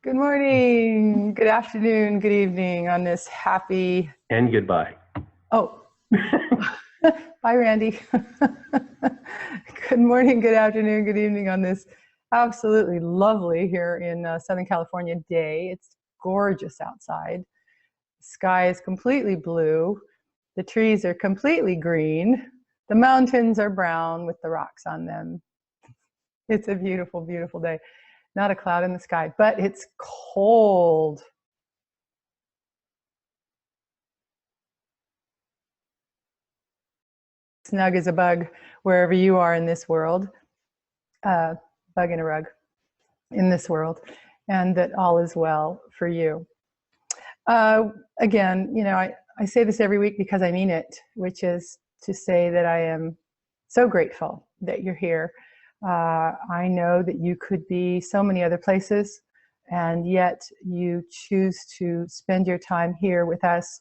Good morning, good afternoon, good evening on this happy. And goodbye. Oh, bye, Randy. Good morning, good afternoon, good evening on this absolutely lovely here in Southern California day. It's gorgeous outside. The sky is completely blue. The trees are completely green. The mountains are brown with the rocks on them. It's a beautiful, beautiful day. Not a cloud in the sky, but it's cold. Snug as a bug wherever you are in this world, bug in a rug in this world, and that all is well for you. Again, I say this every week because I mean it, which is to say that I am so grateful that you're here. I know that you could be so many other places, and yet you choose to spend your time here with us,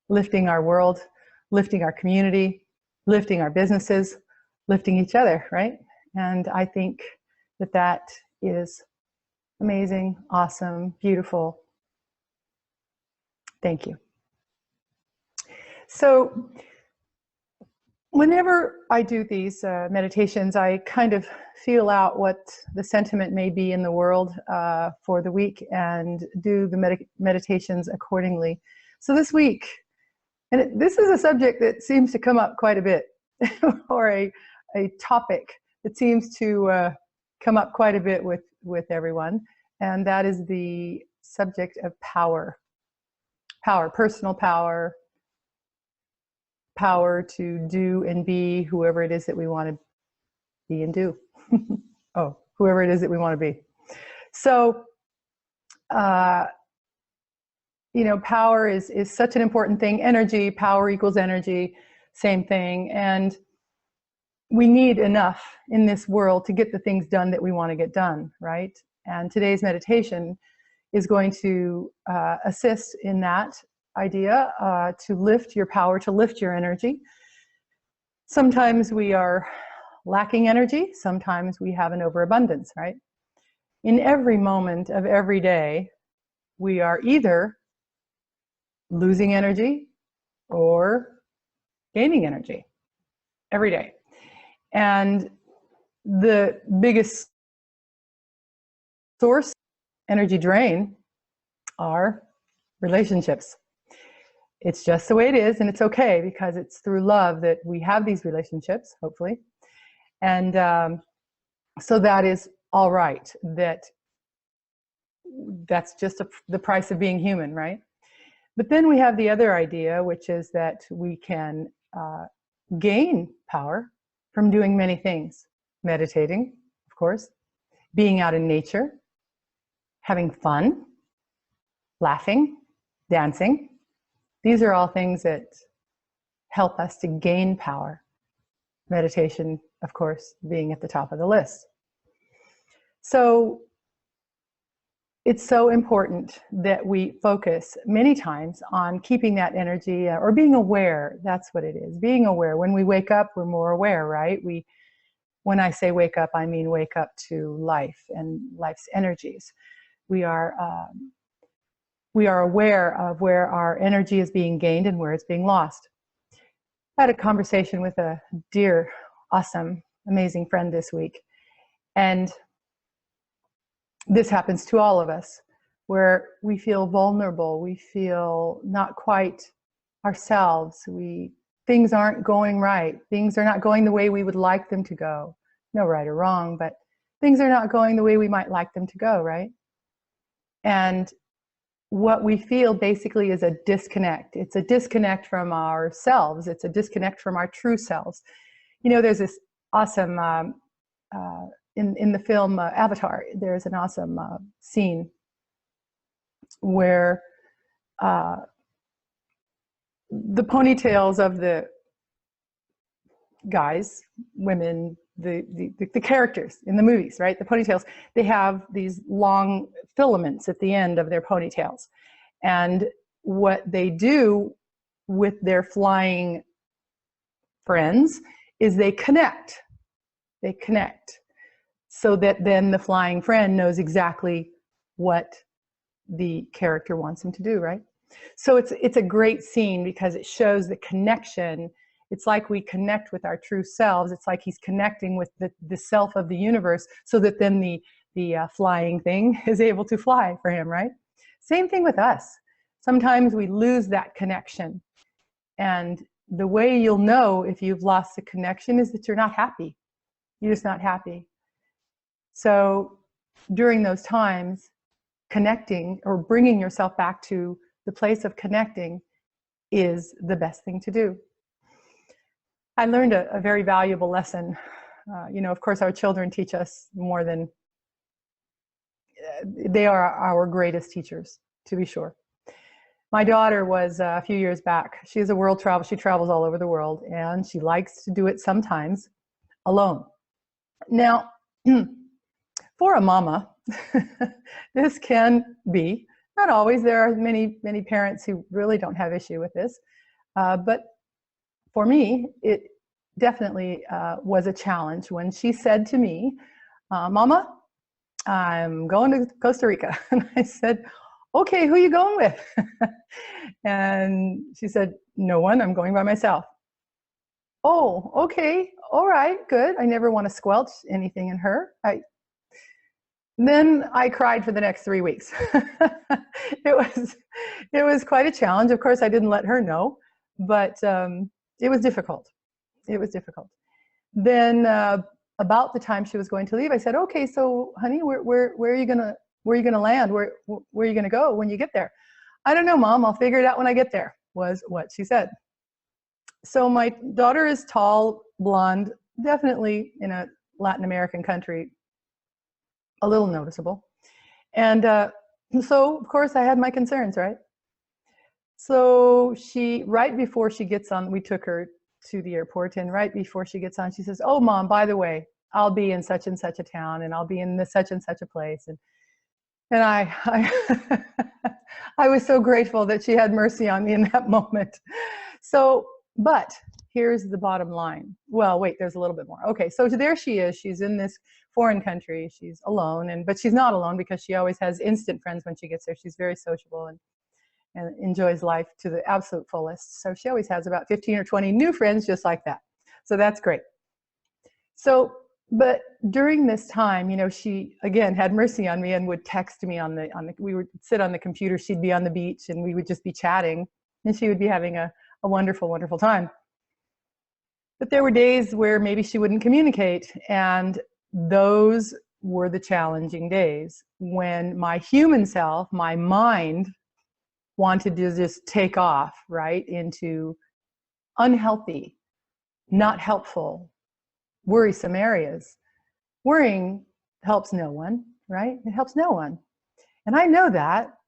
lifting our world, lifting our community, lifting our businesses, lifting each other, right? And I think that that is amazing, awesome, beautiful. Thank you. So whenever I do these meditations, I kind of feel out what the sentiment may be in the world for the week and do the meditations accordingly. So this week, and this is a subject that seems to come up quite a bit, or a topic that seems to come up quite a bit with everyone, and that is the subject of power. Power, personal power, power to do and be whoever it is that we want to be and do. Oh, whoever it is that we want to be. So, power is such an important thing. Energy, power equals energy, same thing. And we need enough in this world to get the things done that we want to get done, right? And today's meditation is going to assist in that idea, to lift your power, to lift your energy. Sometimes we are lacking energy. Sometimes we have an overabundance, right? In every moment of every day, we are either losing energy or gaining energy every day. And the biggest source energy drain are relationships. It's just the way it is, and it's okay, because it's through love that we have these relationships, hopefully. And so that is all right. That's just the price of being human, right? But then we have the other idea, which is that we can gain power from doing many things. Meditating, of course, being out in nature, having fun, laughing, dancing. These are all things that help us to gain power. Meditation, of course, being at the top of the list. So it's so important that we focus many times on keeping that energy, or being aware. That's what it is, being aware. When we wake up, we're more aware, right? When I say wake up, I mean wake up to life and life's energies. We are aware of where our energy is being gained and where it's being lost. I had a conversation with a dear, awesome, amazing friend this week. And this happens to all of us, where we feel vulnerable, we feel not quite ourselves, things aren't going right, things are not going the way we would like them to go. No right or wrong, but things are not going the way we might like them to go, right? And what we feel basically is a disconnect. It's a disconnect from ourselves. It's a disconnect from our true selves. There's this awesome, in the film Avatar, there's an awesome scene where the ponytails of the guys, women, the characters in the movies, right? The ponytails, they have these long filaments at the end of their ponytails. And what they do with their flying friends is they connect. so that then the flying friend knows exactly what the character wants him to do, right? So it's a great scene because it shows the connection. It's like we connect with our true selves. It's like he's connecting with the self of the universe, so that then the flying thing is able to fly for him, right? Same thing with us. Sometimes we lose that connection. And the way you'll know if you've lost the connection is that you're not happy. You're just not happy. So during those times, connecting or bringing yourself back to the place of connecting is the best thing to do. I learned a very valuable lesson. Of course, our children teach us more than they are our greatest teachers, to be sure. My daughter was a few years back. She is a world traveler. She travels all over the world, and she likes to do it sometimes alone. Now, for a mama, this can be, not always. There are many, many parents who really don't have issue with this. But for me, it definitely was a challenge when she said to me, Mama, I'm going to Costa Rica. And I said, okay, who are you going with? And she said, no one, I'm going by myself. Oh, okay, all right, good. I never want to squelch anything in her. Then I cried for the next 3 weeks. It was quite a challenge. Of course, I didn't let her know, but it was difficult. It was difficult. Then about the time she was going to leave, I said, okay, so honey, where are you gonna land? Where are you gonna go when you get there? I don't know, Mom, I'll figure it out when I get there, was what she said. So my daughter is tall, blonde, definitely in a Latin American country, a little noticeable. And so, of course, I had my concerns, right? So right before she gets on, we took her to the airport, and right before she gets on, she says, oh, Mom, by the way, I'll be in such and such a town, and I'll be in this such and such a place. And I I was so grateful that she had mercy on me in that moment. So, but here's the bottom line. Well, wait, there's a little bit more. Okay, so there she is. She's in this foreign country. She's alone, but she's not alone because she always has instant friends when she gets there. She's very sociable and enjoys life to the absolute fullest. So she always has about 15 or 20 new friends just like that. So that's great. So, but during this time, she again had mercy on me and would text me we would sit on the computer, she'd be on the beach, and we would just be chatting, and she would be having a wonderful, wonderful time. But there were days where maybe she wouldn't communicate, and those were the challenging days when my human self, my mind, wanted to just take off, right, into unhealthy, not helpful, worrisome areas. Worrying helps no one, right? It helps no one. And I know that,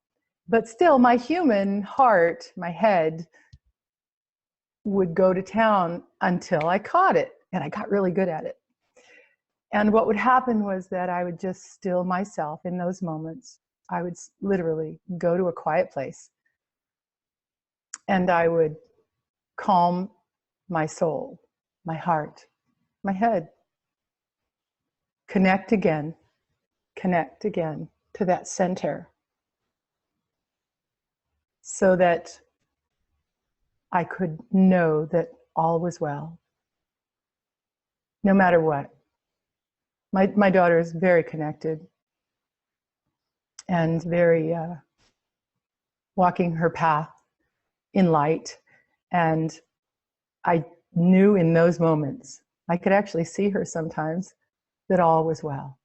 but still my human heart, my head, would go to town until I caught it, and I got really good at it. And what would happen was that I would just still myself in those moments. I would literally go to a quiet place, and I would calm my soul, my heart, my head. Connect again to that center, so that I could know that all was well, no matter what. My daughter is very connected and very walking her path in light. And I knew in those moments, I could actually see her sometimes, that all was well.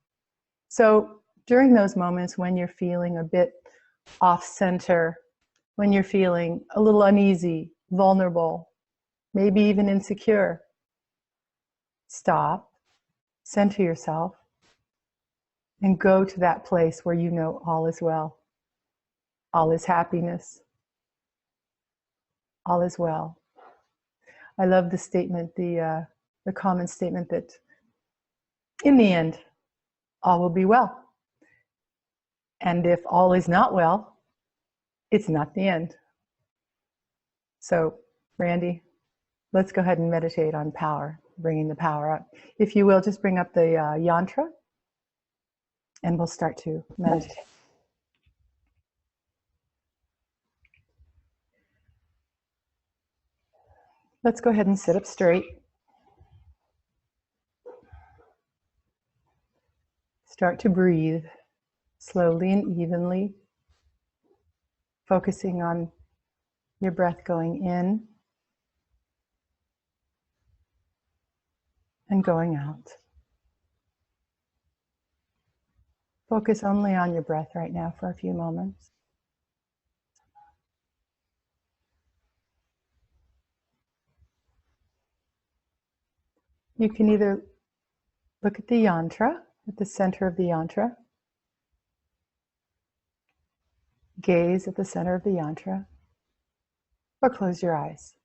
So during those moments when you're feeling a bit off center, when you're feeling a little uneasy, vulnerable, maybe even insecure, stop, center yourself, and go to that place where you know all is well. All is happiness. All is well. I love the statement, the common statement that in the end, all will be well. And if all is not well, it's not the end. So, Randy, let's go ahead and meditate on power, bringing the power up. If you will, just bring up the yantra. and we'll start to meditate. Let's go ahead and sit up straight. Start to breathe slowly and evenly, focusing on your breath going in and going out. Focus only on your breath right now for a few moments. You can either look at the yantra, at the center of the yantra, gaze at the center of the yantra, or close your eyes,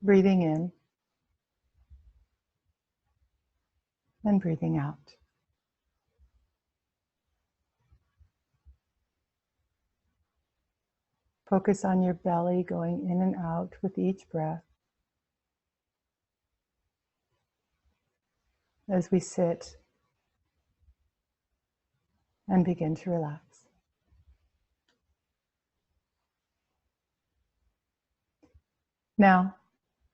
breathing in and breathing out. Focus on your belly going in and out with each breath as we sit and begin to relax. Now,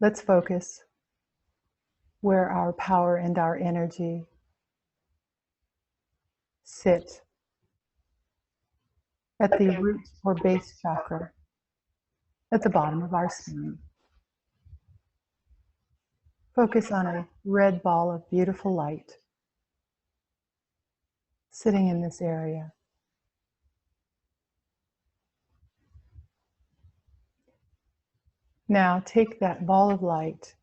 let's focus where our power and our energy sit at the root or base chakra at the bottom of our spine. Focus on a red ball of beautiful light sitting in this area. Now take that ball of light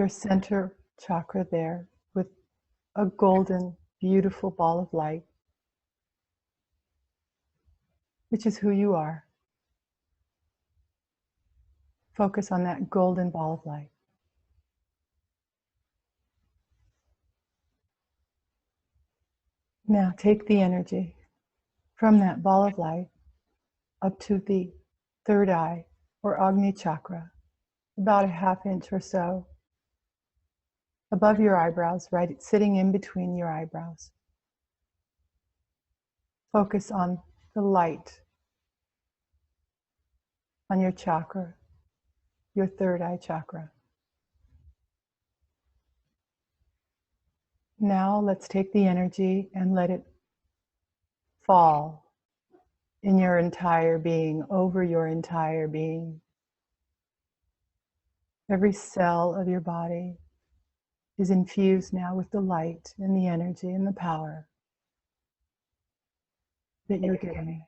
your center chakra there with a golden, beautiful ball of light, which is who you are. Focus on that golden ball of light. Now take the energy from that ball of light up to the third eye or Agni chakra, about a ½ inch or so above your eyebrows, right sitting in between your eyebrows. Focus on the light on your chakra, your third eye chakra. Now let's take the energy and let it fall in your entire being, over your entire being. Every cell of your body is infused now with the light and the energy and the power that you're getting.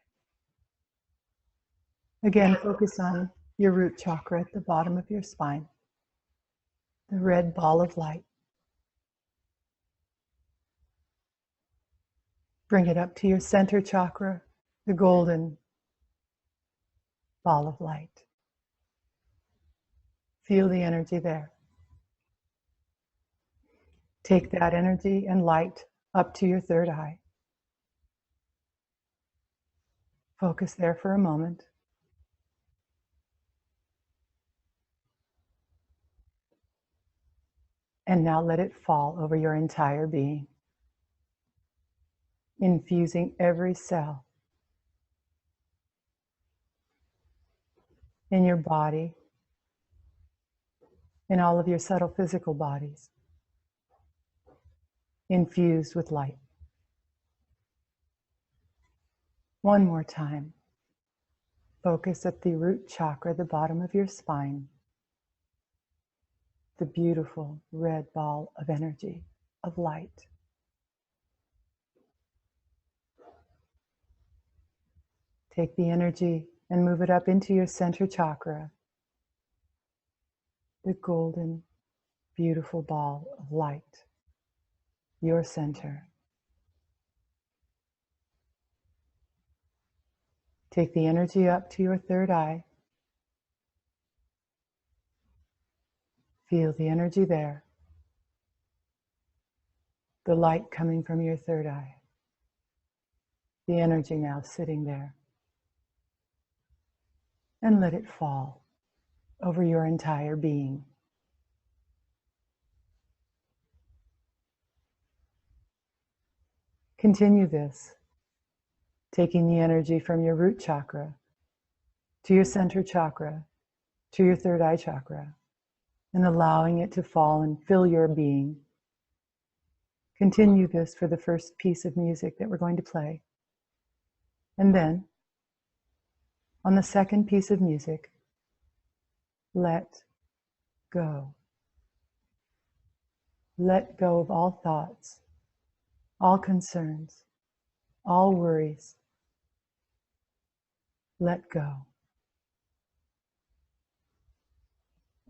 Again, focus on your root chakra at the bottom of your spine, the red ball of light. Bring it up to your center chakra, the golden ball of light. Feel the energy there. Take that energy and light up to your third eye. Focus there for a moment. And now let it fall over your entire being, infusing every cell in your body, in all of your subtle physical bodies, infused with light. One more time. Focus at the root chakra, the bottom of your spine, the beautiful red ball of energy, of light. Take the energy and move it up into your center chakra, the golden, beautiful ball of light, your center. Take the energy up to your third eye. Feel the energy there. The light coming from your third eye. The energy now sitting there. And let it fall over your entire being. Continue this, taking the energy from your root chakra to your center chakra, to your third eye chakra, and allowing it to fall and fill your being. Continue this for the first piece of music that we're going to play. And then, on the second piece of music, let go. Let go of all thoughts, all concerns, all worries. Let go.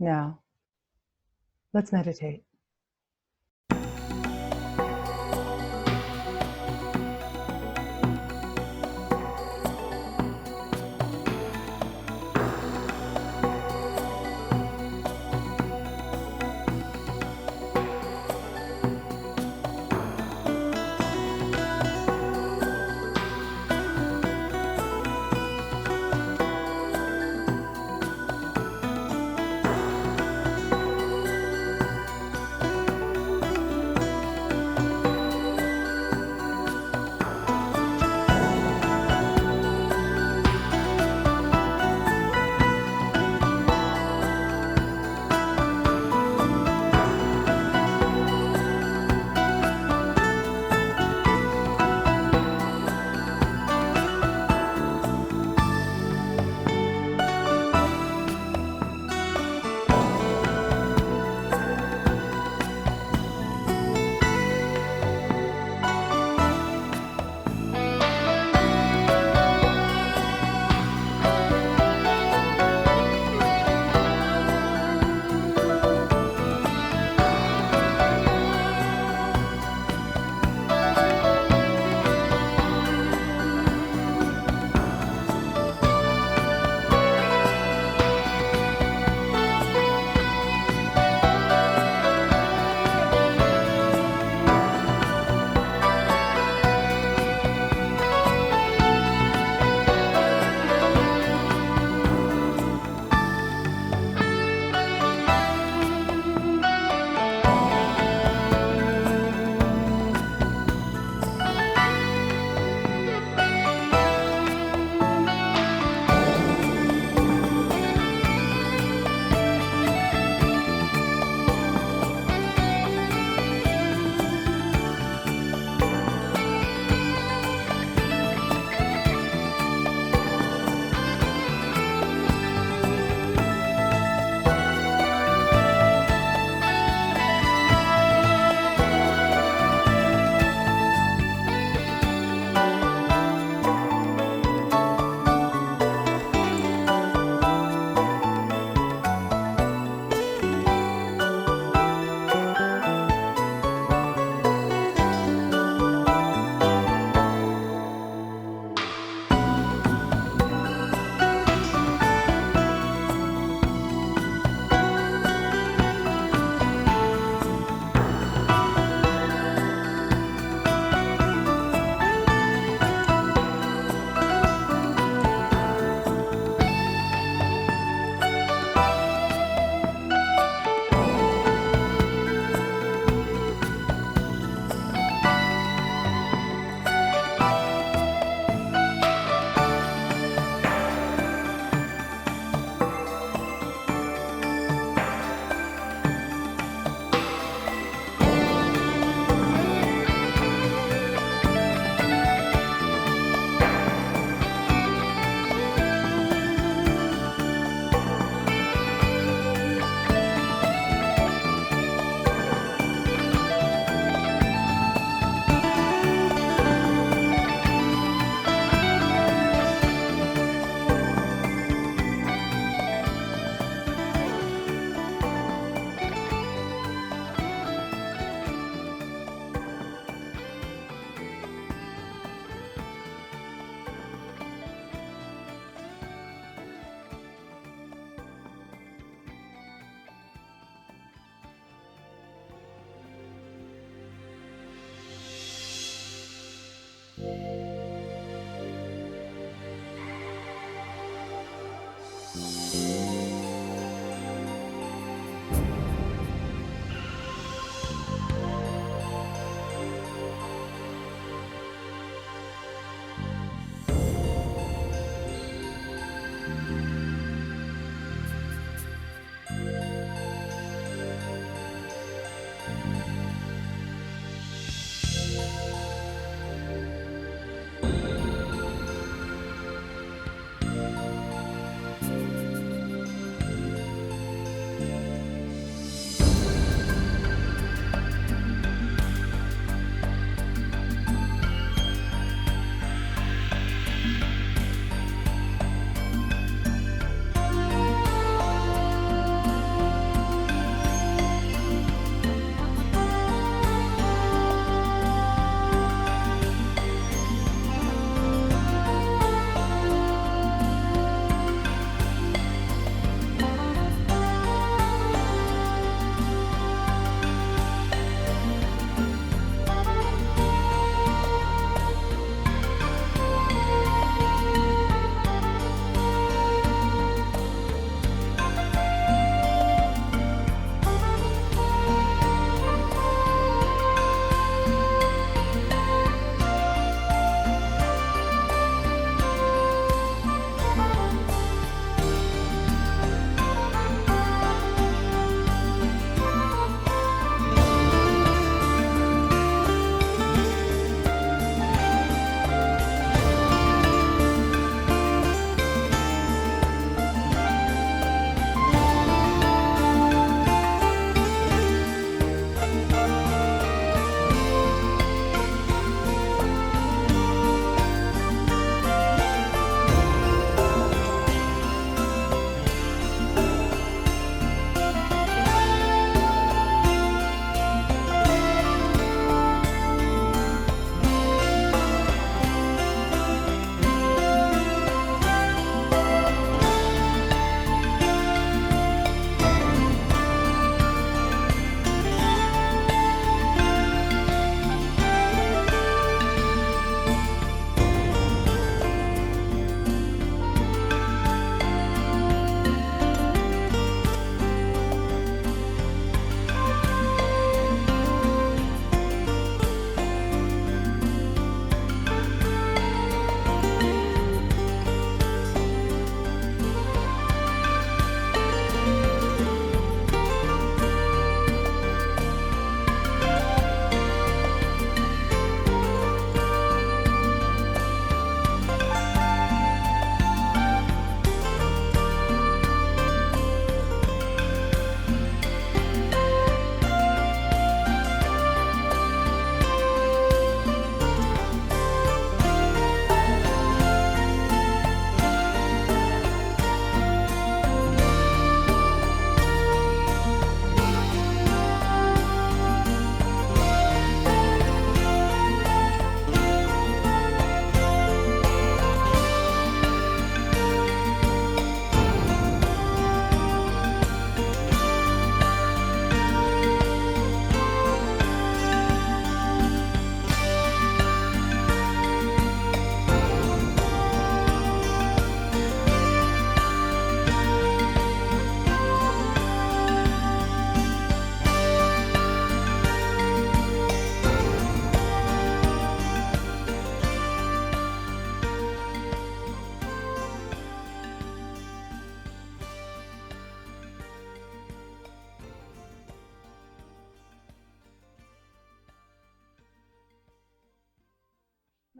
Now, let's meditate.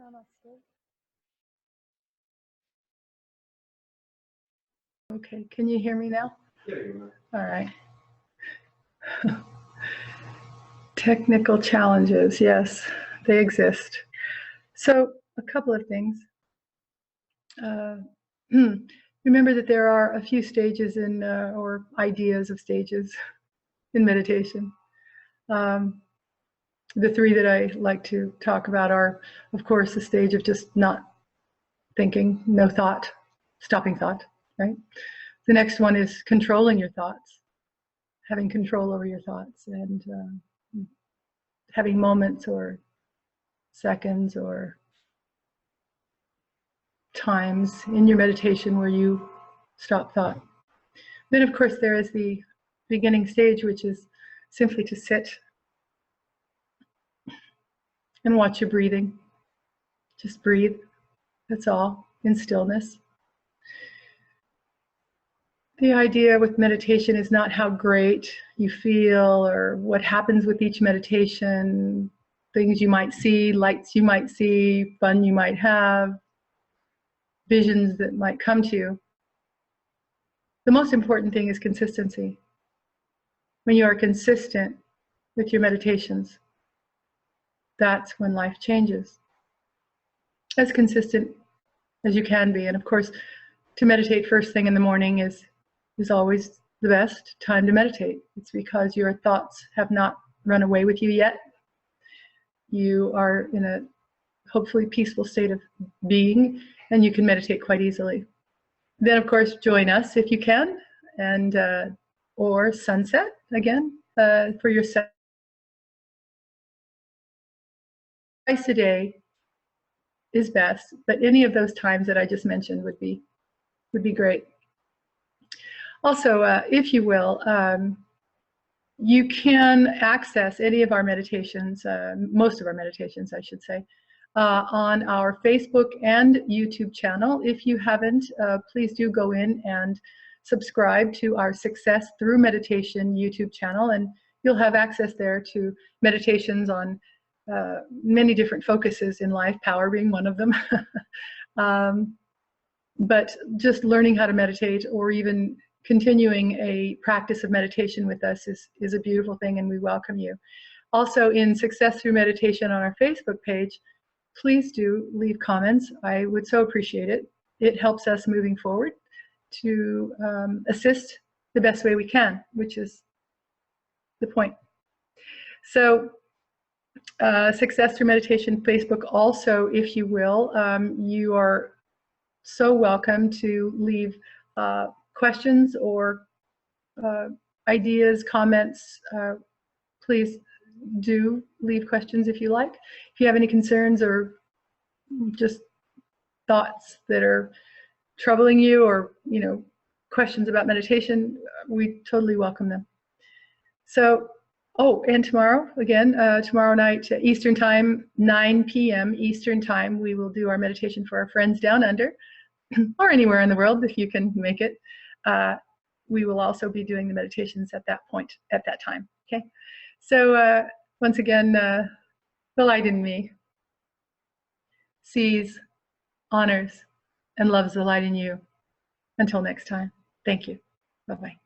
Namaste. Okay, can you hear me now? Yeah, you are. All right. Technical challenges, yes, they exist. So, a couple of things. Remember that there are a few stages in, or ideas of stages in meditation. The three that I like to talk about are, of course, the stage of just not thinking, no thought, stopping thought, right? The next one is controlling your thoughts, having control over your thoughts, and having moments or seconds or times in your meditation where you stop thought. Then, of course, there is the beginning stage, which is simply to sit and watch your breathing. Just breathe, that's all, in stillness. The idea with meditation is not how great you feel or what happens with each meditation, things you might see, lights you might see, fun you might have, visions that might come to you. The most important thing is consistency. When you are consistent with your meditations, that's when life changes. As consistent as you can be. And of course, to meditate first thing in the morning is always the best time to meditate. It's because your thoughts have not run away with you yet. You are in a hopefully peaceful state of being, and you can meditate quite easily. Then, of course, join us if you can, and or sunset again for your set. Twice a day is best, but any of those times that I just mentioned would be great. Also, if you will, you can access any of our meditations, most of our meditations, I should say, on our Facebook and YouTube channel. If you haven't, please do go in and subscribe to our Success Through Meditation YouTube channel, and you'll have access there to meditations on many different focuses in life, power being one of them. But just learning how to meditate, or even continuing a practice of meditation with us, is a beautiful thing, and we welcome you. Also, in Success Through Meditation on our Facebook page, please do leave comments. I would so appreciate it. It helps us moving forward to assist the best way we can, which is the point. So, Success Through Meditation Facebook also, if you will, you are so welcome to leave questions or ideas, comments. Please do leave questions if you like. If you have any concerns or just thoughts that are troubling you, or questions about meditation, we totally welcome them. So, oh, and tomorrow, again, tomorrow night, Eastern Time, 9 p.m. Eastern Time, we will do our meditation for our friends down under, or anywhere in the world if you can make it. We will also be doing the meditations at that point, at that time. Okay, so once again, the light in me sees, honors, and loves the light in you. Until next time, thank you. Bye-bye.